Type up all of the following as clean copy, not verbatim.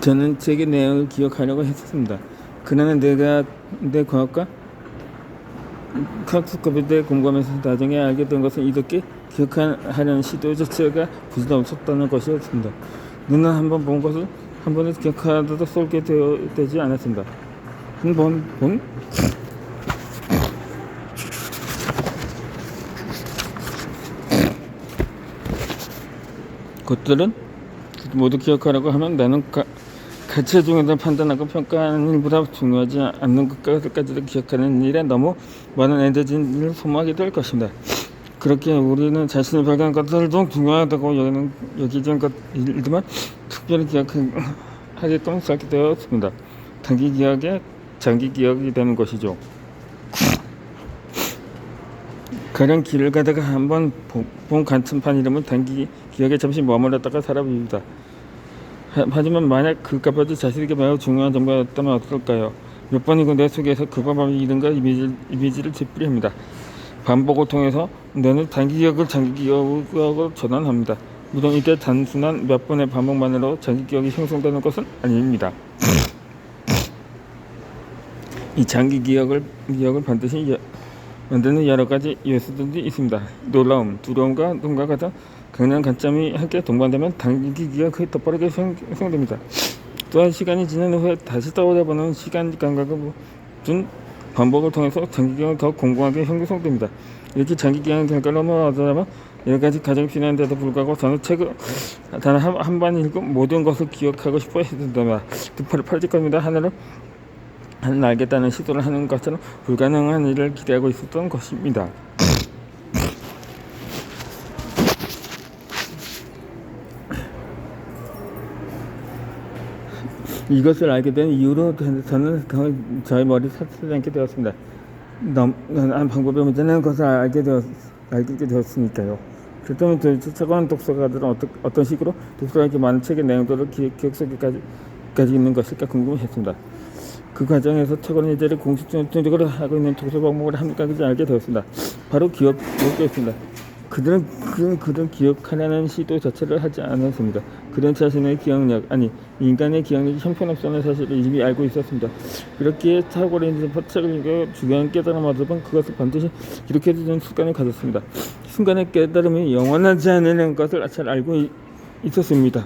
저는 책의 내용을 기억하려고 했었습니다. 그러나 내가 내 과학과 학습급여에 공부하면서 나중에 알게 된 것은 이렇게 기억하려는 시도 자체가 부질없었다는 것이었습니다. 눈은 한 번 본 것을 한 번에 기억하도록 쏠게 되지 않았습니다. 한 번 본 것들은 모두 기억하라고 하면 나는 가치 중에서 판단하고 평가하는 일보다 중요하지 않는 것까지도 기억하는 일에 너무 많은 에너지를 소모하게 될 것입니다. 그렇게 우리는 자신이 발견한 것들도 중요하다고 여기는 일들만 특별히 기억하게끔 쌓게 되었습니다. 단기 기억에 장기 기억이 되는 것이죠. 가령 길을 가다가 한번 본 간판판 이름은 단기 기억에 잠시 머물렀다가 사라집니다. 하지만 만약 그 값어도 자신에게 매우 중요한 정보였다면 어떨까요? 몇 번이고 내 속에서 그가 바로 이름과 이미지를 되풀이합니다. 반복을 통해서 뇌는 단기 기억을 장기 기억으로 전환합니다. 물론 이때 단순한 몇 번의 반복만으로 장기 기억이 형성되는 것은 아닙니다. 이 장기 기억을 반드시 만드는 여러 가지 요소들이 있습니다. 놀라움, 두려움과 눈과 같은 강렬한 관점이 함께 동반되면 단기 기억이 더 빠르게 형성됩니다. 또한 시간이 지난 후에 다시 떠올려보는 시간 감각을 준 반복을 통해서 장기 기억이 더 공고하게 형성됩니다. 이렇게 장기 기억 결과로 얻으려면 여러 가지 과정이 필요한데도 불구하고 저는 책을 단 한 번 읽고 모든 것을 기억하고 싶어 했습니다. 두 팔을 팔질 겁니다. 하나를 알겠다는 시도를 하는 것처럼 불가능한 일을 기대하고 있었던 것입니다. 이것을 알게 된 이후로 저는 저의 머리를 사치지 않게 되었습니다. 한 방법의 문제는 그것을 알게 되었으니까요. 그렇다면 최고한 독서가들은 어떤 식으로 독서하기 많은 책의 내용들을 기억 속에까지 있는 것일까 궁금했습니다. 그 과정에서 최고는 예제를 공식적으로 하고 있는 독서 방법을 함께하지 알게 되었습니다. 바로 기억이었습니다. 그들은 기억하려는 시도 자체를 하지 않았습니다. 그들은 자신의 기억력, 인간의 기억력이 형편없다는 사실을 이미 알고 있었습니다. 그렇기에 탁월한 책을 읽어 중요한 깨달음을 얻으면 그것을 반드시 기록해두는 습관을 가졌습니다. 순간의 깨달음이 영원하지 않는 것을 잘 알고 있었습니다.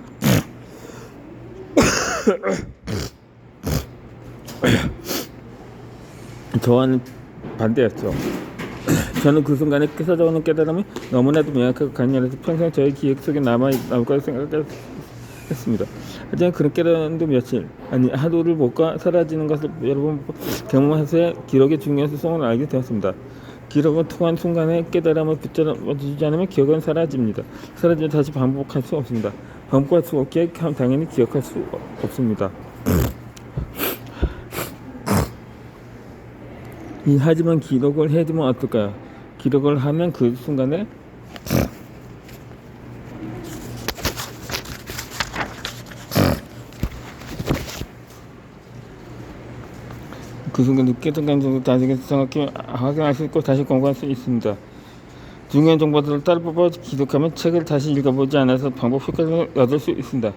저와는 반대였죠. 저는 그 순간에 쏟아져오는 깨달음이 너무나도 명확하고 강렬해서 평생 저의 기억 속에 남을 거라 생각했습니다. 하지만 그런 깨달음도 하루를 못 가 사라지는 것을 여러 번 경험해서 기록의 중요한 수성을 알게 되었습니다. 기록을 통한 순간에 깨달음을 붙잡아주지 않으면 기억은 사라집니다. 사라지면 다시 반복할 수 없습니다. 반복할 수 없기에 당연히 기억할 수 없습니다. 하지만 기록을 해두면 어떨까요? 기록을 하면 그 순간에 느꼈던 감정을 나중에 정확히 확인할 수 있고 다시 공부할 수 있습니다. 중요한 정보들을 따로 뽑아 기록하면 책을 다시 읽어보지 않아서 반복 효과를 얻을 수 있습니다.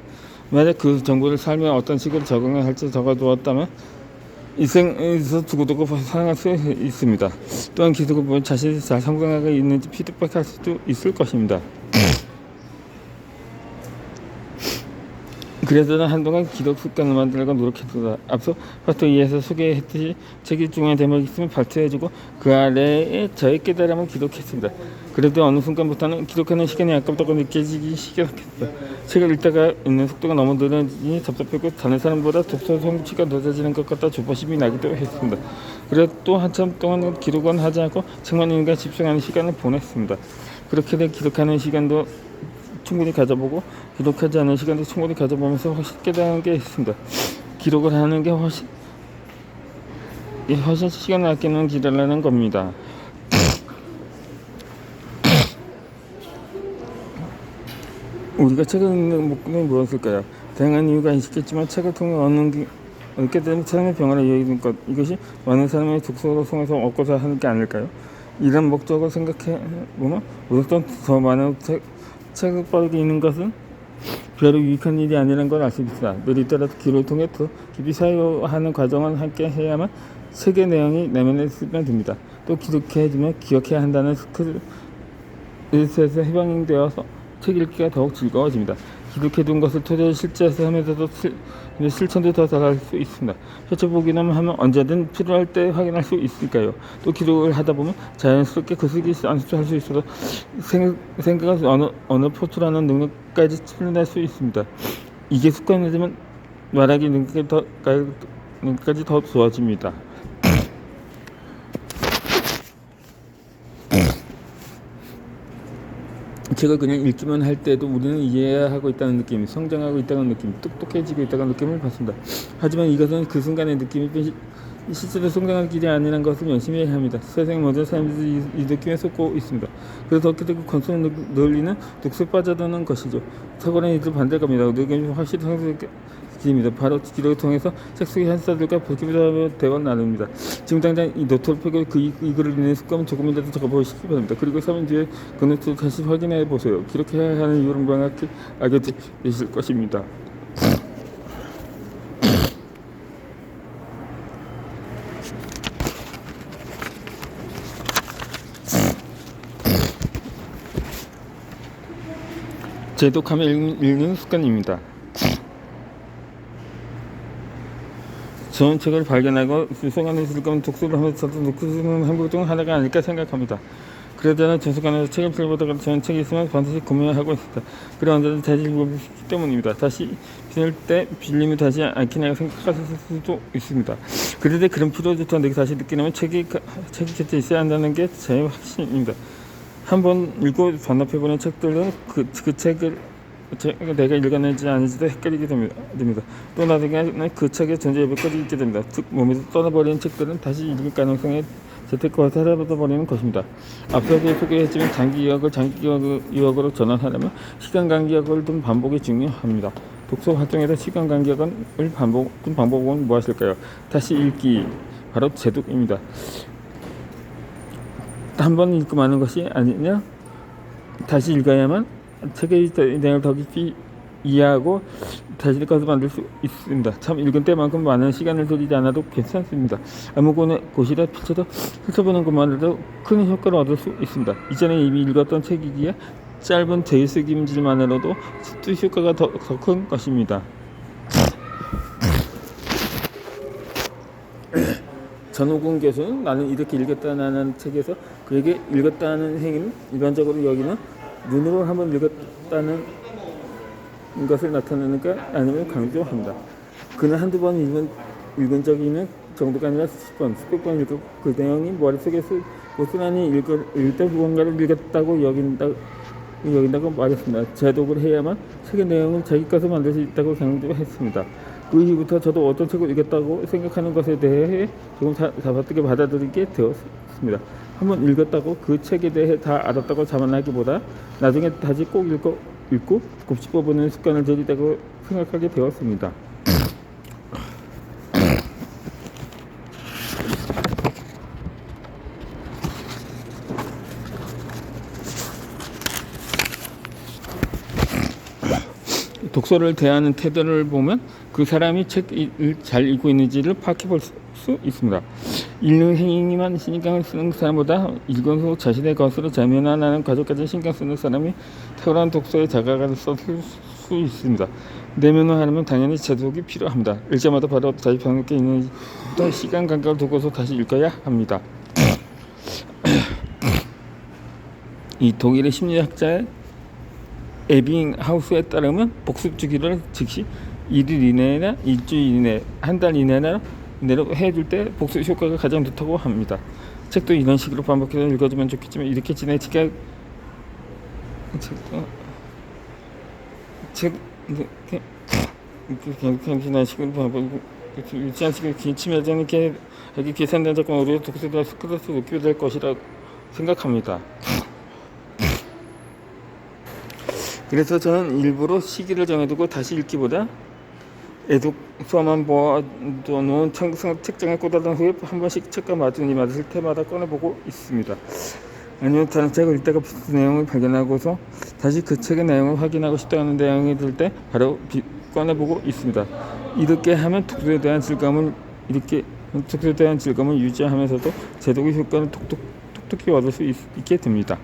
만약 그 정보를 삶에 어떤 식으로 적응해야 할지 적어두었다면 일생에서 두고두고 사용할 수 있습니다. 또한 기록을 보면 자신이 잘 성장하고 있는지 피드백할 수도 있을 것입니다. 그래서 저는 한동안 기록 습관을 만들려고 노력했습니다. 앞서 파트 2에서 소개했듯이 책이 중요한 대목이 있으면 발표해주고 그 아래에 저의 깨달음을 기록했습니다. 그래도 어느 순간부터는 기록하는 시간이 아깝다고 느껴지기 시작했습니다. 책을 읽다가 읽는 속도가 너무 느려지니 답답했고 다른 사람보다 독서 성취가 늦어지는 것 같다 조바심이 나기도 했습니다. 그래도 또 한참 동안 기록은 하지 않고 책만 읽는데 집중하는 시간을 보냈습니다. 그렇게 된 기록하는 시간도 충분히 가져보고 기록하지 않은 시간도 충분히 가져보면서 확실히 깨달은 게 있습니다. 기록을 하는 게 훨씬 시간을 아끼는 길이라는 겁니다. 우리가 책을 읽는 목적이 무엇일까요? 다양한 이유가 있겠지만 책을 통해 얻게 되는 삶의 변화를 이어지는 것, 이것이 많은 사람의 독서를 통해서 얻고자 하는 게 아닐까요? 이런 목적을 생각해보면 무조건 더 많은 책을 빠르게 읽는 것은 별로 유익한 일이 아니라는 걸 알 수 있습니다. 메리에 따라서 기록을 통해 더 깊이 사유하는 과정을 함께 해야만 책의 내용이 내면에 쓰면 됩니다. 또 기록해주면 기억해야 한다는 스트레스에서 해방되어서 책 읽기가 더욱 즐거워집니다. 기록해둔 것을 토대로 실제에서 하면서도 실천도 더 잘할 수 있습니다. 펼쳐보기만 하면 언제든 필요할 때 확인할 수 있으니까요. 또 기록을 하다 보면 자연스럽게 그 속에 안수할 수 있어서 생각을 언어 표출하는 능력까지 훈련할 수 있습니다. 이게 습관이 되면 말하기 능력까지 더 좋아집니다. 책을 그냥 읽기만 할 때도 우리는 이해하고 있다는 느낌, 성장하고 있다는 느낌, 똑똑해지고 있다는 느낌을 받습니다. 하지만 이것은 그 순간의 느낌이 실제로 성장할 길이 아니라는 것을 열심히 해야 합니다. 세상에 모든 사람들이 이 느낌에 속고 있습니다. 그래서 어떻게 권속을 늘리는 독서에 빠져드는 것이죠. 탁월한 이들 반대일 겁니다. 느낌이 확실히 성장입니다. 바로 기록을 통해서 책 속의 한사들과 보기보다 대화를 나눕니다. 지금 당장 이 노트를 펴고 이 글을 읽는 습관은 조금이라도 적어보시기 바랍니다. 그리고 3일 뒤에 그 노트를 다시 확인해 보세요. 기록해야 하는 이유를 명확히 알게 되실 것입니다. 제독하며 읽는 습관입니다. 좋은 책을 발견하고 도서관에 있을 거면 독서를 하면서 저도 독서는 한국 중 하나가 아닐까 생각합니다. 그러다가 도서관에서 책을 빌려보다가 좋은 책이 있으면 반드시 구매하고 있습니다. 그래 언제든지 다시 읽기 때문입니다. 다시 빌릴 때 빌리면 다시 않겠냐고 생각하실 수도 있습니다. 그런데 그런 필요조차 내가 다시 느끼려면 책이 곁에 있어야 한다는 게 제 확신입니다. 한번 읽고 반납해보는 책들은 그 책을 내가 읽었는지 아닌지도 헷갈리게 됩니다. 또 나중에 그 책의 존재 여부까지 잊게 됩니다. 즉 몸에서 떠나버린 책들은 다시 읽을 가능성에 재테크와 사라져버리는 것입니다. 앞서도 소개했지만 장기 기억으로 전환하려면 시간 간격을 둔 반복이 중요합니다. 독서 활동에서 시간 간격을 둔 방법은 무엇일까요? 다시 읽기, 바로 제독입니다. 한 번 읽고 마는 것이 아니냐? 다시 읽어야만 책의 내용을 더 깊이 이해하고 다시 읽어서 만들 수 있습니다. 참 읽은 때만큼 많은 시간을 들이지 않아도 괜찮습니다. 아무 곳이라 펼쳐보는 것만으로도 큰 효과를 얻을 수 있습니다. 이전에 이미 읽었던 책이기에 짧은 되새김질만으로도 습득 효과가 더 큰 것입니다. 전호근 교수는 나는 이렇게 읽었다는 책에서 그에게 읽었다는 행위는 일반적으로 여기는 눈으로 한번 읽었다는 것을 나타내는가 아니면 강조합니다. 그는 한두 번 읽은 적이 있는 정도가 아니라 수십 번, 수백 번 읽고 그 내용이 머릿속에서 고스란히 읽을 때 무언가를 읽었다고 여긴다고 말했습니다. 제독을 해야만 책의 내용을 자기 것을 만들 수 있다고 강조했습니다. 그 이후부터 저도 어떤 책을 읽었다고 생각하는 것에 대해 조금 잡아뜨게 받아들이게 되었습니다. 한번 읽었다고 그 책에 대해 다 알았다고 자만하기보다 나중에 다시 꼭 읽고 곱씹어보는 습관을 들이다고 생각하게 되었습니다. 독서를 대하는 태도를 보면 그 사람이 책을 잘 읽고 있는지를 파악해 볼 수 있습니다. 읽는 행위만 신경을 쓰는 사람보다 읽은 후 자신의 것으로 자면하는 과정까지 신경 쓰는 사람이 탁월한 독서에 자각을 쓸 수 있습니다. 내면을 하려면 당연히 제독이 필요합니다. 읽자마자 바로 자기 병역에 있는 시간 간격을 두고서 다시 읽어야 합니다. 이 독일의 심리학자의 에빙하우스에 따르면 복습 주기를 즉시 1일 이내나 일주일 이내, 한 달 이내로 해줄 때 복습 효과가 가장 좋다고 합니다. 책도 이런 식으로 반복해서 읽어주면 좋겠지만 이렇게 지나치게 이런 식으로 반복 유치한 식으로 기침하지 않게 하기 계산된 작품 우리의 독서를 스트레스 높게 될 것이라 생각합니다. 그래서 저는 일부러 시기를 정해두고 다시 읽기보다 애독서만 모아놓은 책장에 꽂아둔 후에 한 번씩 책과 맞을 때마다 꺼내보고 있습니다. 아니면 다른 책을 읽다가 비슷한 내용을 발견하고서 다시 그 책의 내용을 확인하고 싶다는 내용이 들 때 바로 꺼내보고 있습니다. 이렇게 하면 독서에 대한 즐거움을 유지하면서도 제독의 효과를 톡톡히 얻을 수 있게 됩니다.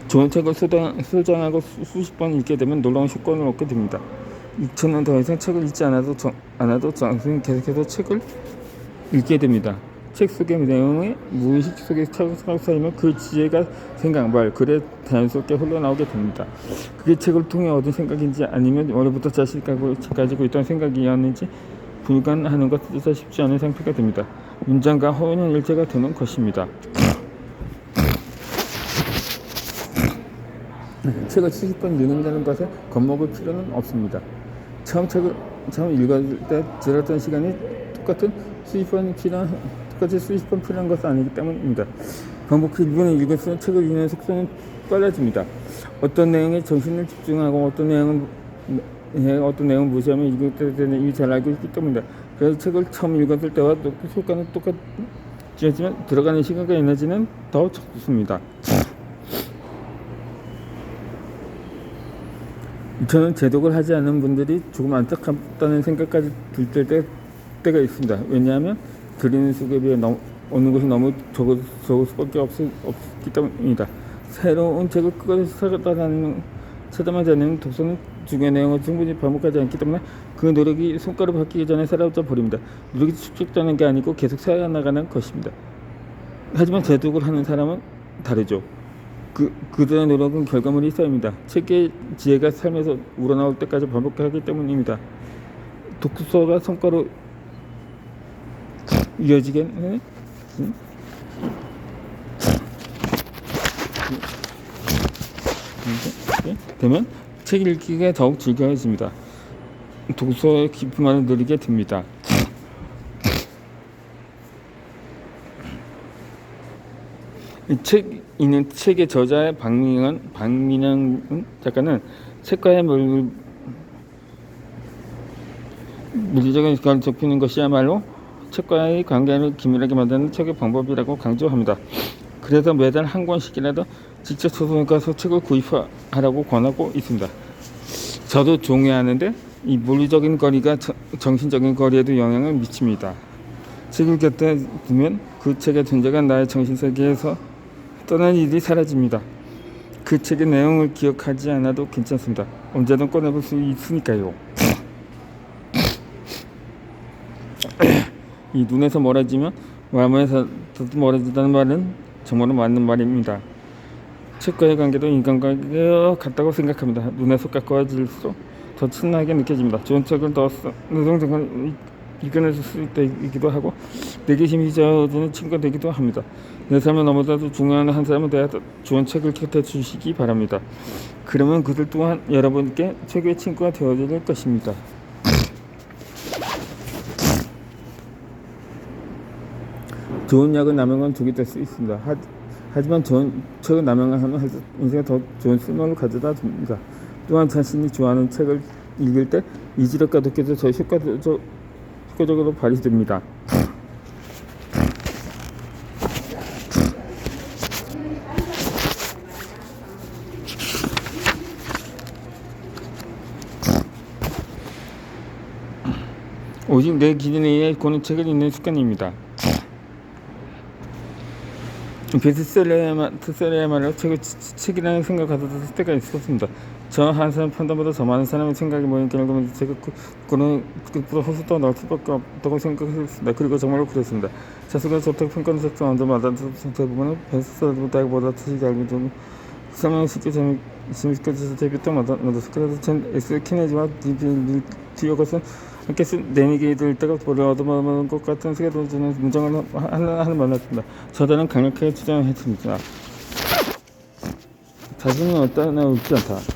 좋은 책을 소장하고 수십 번 읽게 되면 놀라운 효과를 얻게 됩니다. 2000년 더 이상 책을 읽지 않아도 정신은 계속해서 책을 읽게 됩니다. 책 속의 내용이 무의식 속에 차곡차곡 쌓이면 그 지혜가 생각, 말, 글에 자연스럽게 흘러나오게 됩니다. 그게 책을 통해 얻은 생각인지 아니면 원래부터 자신이 가지고 있던 생각이었는지 불가하는 것조차 쉽지 않은 상태가 됩니다. 문장과 허언은 일체가 되는 것입니다. 책을 70번 읽는다는 것에 겁먹을 필요는 없습니다. 처음 읽을 때 들었던 시간이 똑같이 수십 번 필요한 것은 아니기 때문입니다. 반복해 읽을수록 책을 읽는 속도는 빨라집니다. 어떤 내용에 정신을 집중하고 어떤 내용을 무시하면 읽을 때는 이미 잘 알고 있기 때문입니다. 그래서 책을 처음 읽었을 때와 효과는 똑같지만 들어가는 시간과 에너지는 더 적습니다. 저는 제독을 하지 않는 분들이 조금 안타깝다는 생각까지 들 때가 있습니다. 왜냐하면 들리는 속에 비해 오는 것이 너무 적을 수밖에 없기 때문입니다. 새로운 책을 끝까지 찾아만 않으면 독서는 중요한 내용을 충분히 반복하지 않기 때문에 그 노력이 손가락 바뀌기 전에 사라져 버립니다. 노력이 축적되는 게 아니고 계속 쌓여나가는 것입니다. 하지만 제독을 하는 사람은 다르죠. 그들의 노력은 결과물이 쌓입니다. 책의 지혜가 삶에서 우러나올 때까지 반복하기 때문입니다. 독서가 성과로 이어지게 되면 책 읽기가 더욱 즐거워집니다. 독서의 깊이만을 누리게 됩니다. 책의 저자의 박민영 작가는 책과의 물리적인 관계를 좁히는 것이야말로 책과의 관계를 긴밀하게 만드는 책의 방법이라고 강조합니다. 그래서 매달 한 권씩이라도 직접 서점에 가서 책을 구입하라고 권하고 있습니다. 저도 동의하는데 이 물리적인 거리가 정신적인 거리에도 영향을 미칩니다. 책을 곁에 두면 그 책의 존재가 나의 정신세계에서 떠난 일이 사라집니다. 그 책의 내용을 기억하지 않아도 괜찮습니다. 언제든 꺼내볼 수 있으니까요. 이 눈에서 멀어지면 마음에서 멀어진다는 말은 정말로 맞는 말입니다. 책과의 관계도 인간관계와 같다고 생각합니다. 눈에서 가까워질수록 더 친하게 느껴집니다. 좋은 책을 더 능동적으로 이겨내줄 수 있기도 하고 내게 힘이 되어주는 친구가 되기도 합니다. 내 삶에 너무나도 중요한 한 사람은 되어 좋은 책을 곁에 주시기 바랍니다. 그러면 그들 또한 여러분께 최고의 친구가 되어줄 것입니다. 좋은 약은 남용하면 독이 될 수 있습니다. 하지만 좋은 책을 남용하면 인생에 더 좋은 쓸모를 가져다 줍니다. 또한 자신이 좋아하는 책을 읽을 때 이지력과 독해도 더 효과적으로 발휘됩니다. 오직 내 기준에 의해 고른 책을 읽는 습관입니다. 베스트셀러야말로 책이라는 생각을 가졌을 때가 있었습니다. 저 한 사람 판단보다 더 많은 사람의 생각이 모인 결과는 책을 고르는 것보다 호수도 나올 수밖에 없다고 생각했습니다. 그리고 정말로 그랬습니다. 자수가 좋다고 평가하는 책도 언제마다 대부분은 베스트셀러보다 뜻이 알고 좀 설명을 쉽게 재밌게 데뷔했던 마더스. 그래서 전 엑스 케네디와 디어 것은 함께 내니게이들 읽다가 보려 얻어먹는 것 같은 세계도 주는 문장을 하는 만났습니다. 저자는 강력하게 주장했습니다. 자신은 어떠나 웃지 않다.